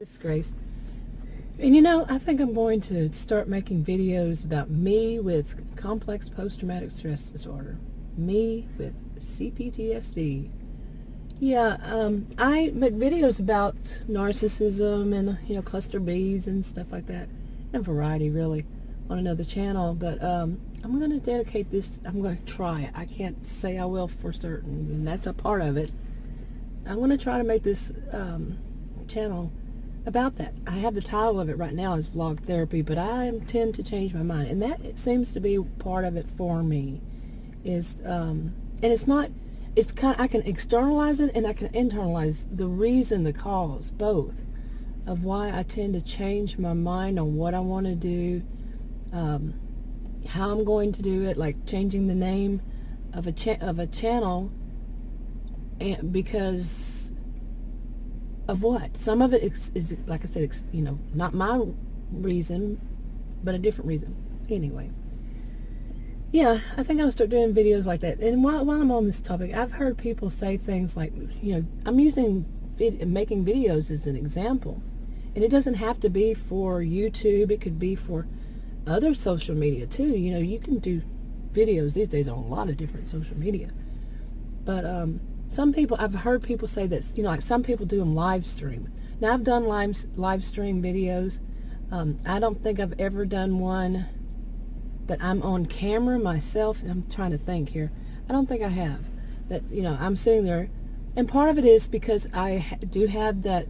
It's Grace. And I think I'm going to start making videos about me with complex post-traumatic stress disorder. Me with C-ptsd. Yeah, I make videos about narcissism and, cluster Bs and stuff like that. And variety, really, on another channel. But I'm going to dedicate this, I'm going to try it. I can't say I will for certain, and that's a part of it. I'm going to try to make this channel about that. I have the title of it right now as Vlog Therapy, but I tend to change my mind, and that it seems to be part of it for me. And it's not. It's kind. I can externalize it and I can internalize the reason, the cause, both, of why I tend to change my mind on what I want to do, how I'm going to do it, like changing the name of a channel, and because of what? Some of it is like I said, not my reason, but a different reason. Anyway, yeah, I think I'll start doing videos like that. And while I'm on this topic, I've heard people say things like, I'm using making videos as an example. And it doesn't have to be for YouTube. It could be for other social media too. You can do videos these days on a lot of different social media. But some people, I've heard people say this, like some people do them live stream. Now, I've done live stream videos. I don't think I've ever done one that I'm on camera myself. I'm trying to think here. I don't think I have. That, I'm sitting there. And part of it is because I do have that,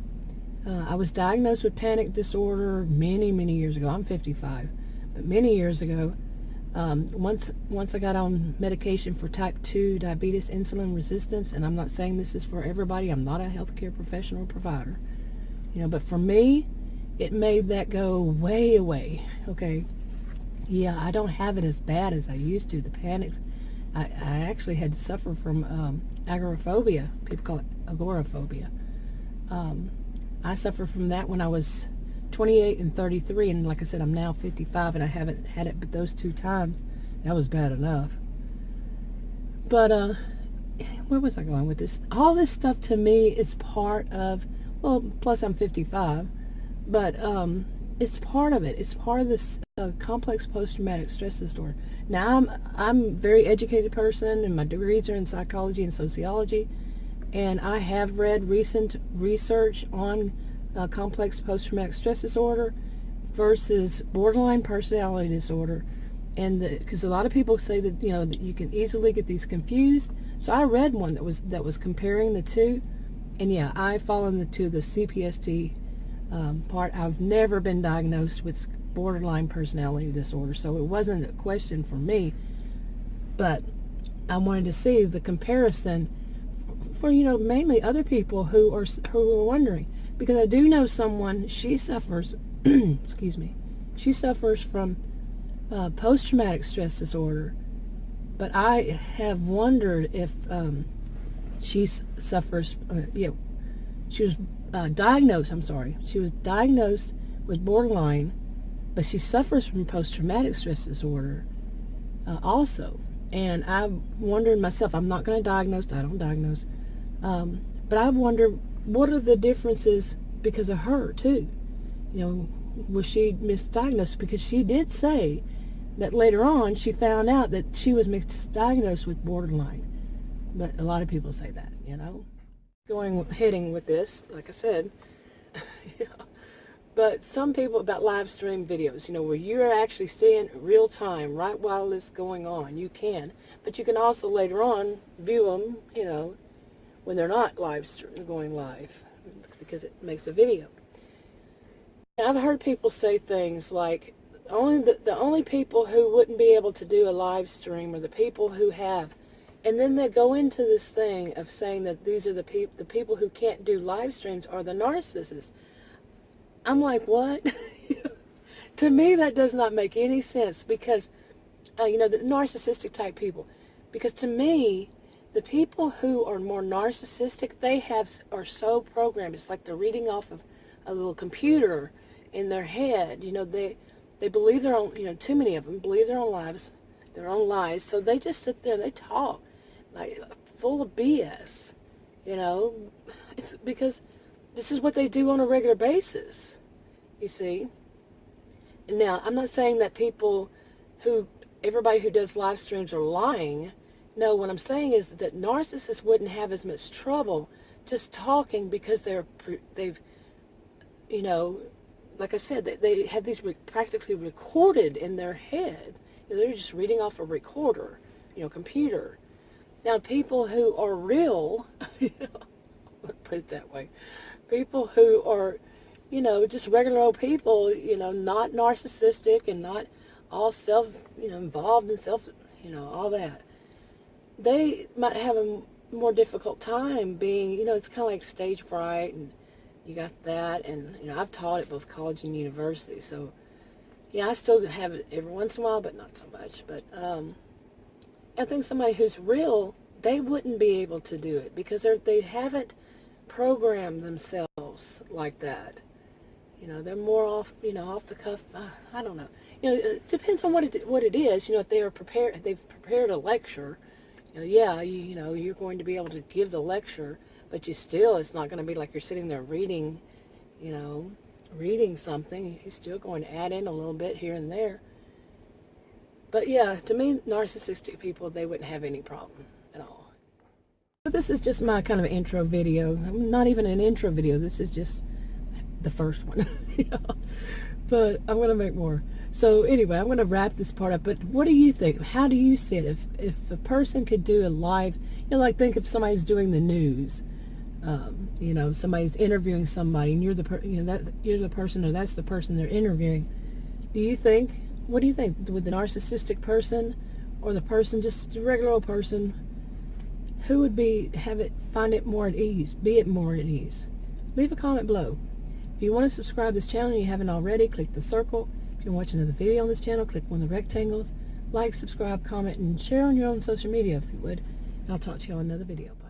I was diagnosed with panic disorder many, many years ago. I'm 55. But many years ago, once I got on medication for type 2 diabetes, insulin resistance, and I'm not saying this is for everybody. I'm not a healthcare professional or provider. But for me, it made that go way away. Okay. Yeah, I don't have it as bad as I used to. The panics, I actually had to suffer from agoraphobia. People call it agoraphobia. I suffered from that when I was 28 and 33, and like I said, I'm now 55, and I haven't had it but those 2 times. That was bad enough. But where was I going with this? All this stuff to me is part of, well, plus I'm 55, but it's part of it. It's part of this complex post-traumatic stress disorder. Now, I'm a very educated person, and my degrees are in psychology and sociology, and I have read recent research on complex post-traumatic stress disorder versus borderline personality disorder, and because a lot of people say that that you can easily get these confused. So I read one that was comparing the two, and yeah, I fall into the CPSD part. I've never been diagnosed with borderline personality disorder, so it wasn't a question for me, but I wanted to see the comparison for mainly other people who are wondering, because I do know someone, she suffers excuse me, she suffers from post-traumatic stress disorder, but I have wondered if she suffers she was diagnosed, she was diagnosed with borderline, but she suffers from post-traumatic stress disorder also. And I wondered myself, I'm not going to diagnose, I don't diagnose, but I wonder what are the differences because of her too. Was she misdiagnosed? Because she did say that later on she found out that she was misdiagnosed with borderline. But a lot of people say that, heading with this, like I said. Yeah. But some people about live stream videos, where you're actually seeing real time right while it's going on, you can. But you can also later on view them, when they're not going live, because it makes a video. I've heard people say things like, the only people who wouldn't be able to do a live stream are the people who have. And then they go into this thing of saying that these are the people who can't do live streams are the narcissists. I'm like, what? To me, that does not make any sense, because, the narcissistic type people. Because to me, the people who are more narcissistic, are so programmed. It's like they're reading off of a little computer in their head. They believe their own, too many of them believe their own lies. So they just sit there and they talk like full of BS. It's because this is what they do on a regular basis, you see. Now, I'm not saying that everybody who does live streams are lying. No, what I'm saying is that narcissists wouldn't have as much trouble just talking because they've, you know, like I said, they have these practically recorded in their head. You know, they're just reading off a recorder, computer. Now, people who are real, put it that way, people who are, just regular old people, not narcissistic and not all involved in self, all that. They might have a more difficult time being, it's kind of like stage fright, and you got that, and, I've taught at both college and university, so, yeah, I still have it every once in a while, but not so much. But I think somebody who's real, they wouldn't be able to do it because they haven't programmed themselves like that. They're more off the cuff. I don't know. It depends on what it is. If they are prepared, they've prepared a lecture. You're going to be able to give the lecture, but it's not going to be like you're sitting there reading, reading something. You're still going to add in a little bit here and there. But yeah, to me, narcissistic people, they wouldn't have any problem at all. But this is just my kind of intro video. Not even an intro video. This is just the first one. But I'm going to make more. So anyway, I'm going to wrap this part up. But what do you think? How do you see it? If a person could do a live, like think if somebody's doing the news, somebody's interviewing somebody, and you're the person, or that's the person they're interviewing. What do you think? Would the narcissistic person, or the person, just a regular old person, who would find it more at ease, be it more at ease? Leave a comment below. If you want to subscribe to this channel and you haven't already, click the circle. If you want to watch another video on this channel, click one of the rectangles. Like, subscribe, comment, and share on your own social media if you would. And I'll talk to you on another video. Bye.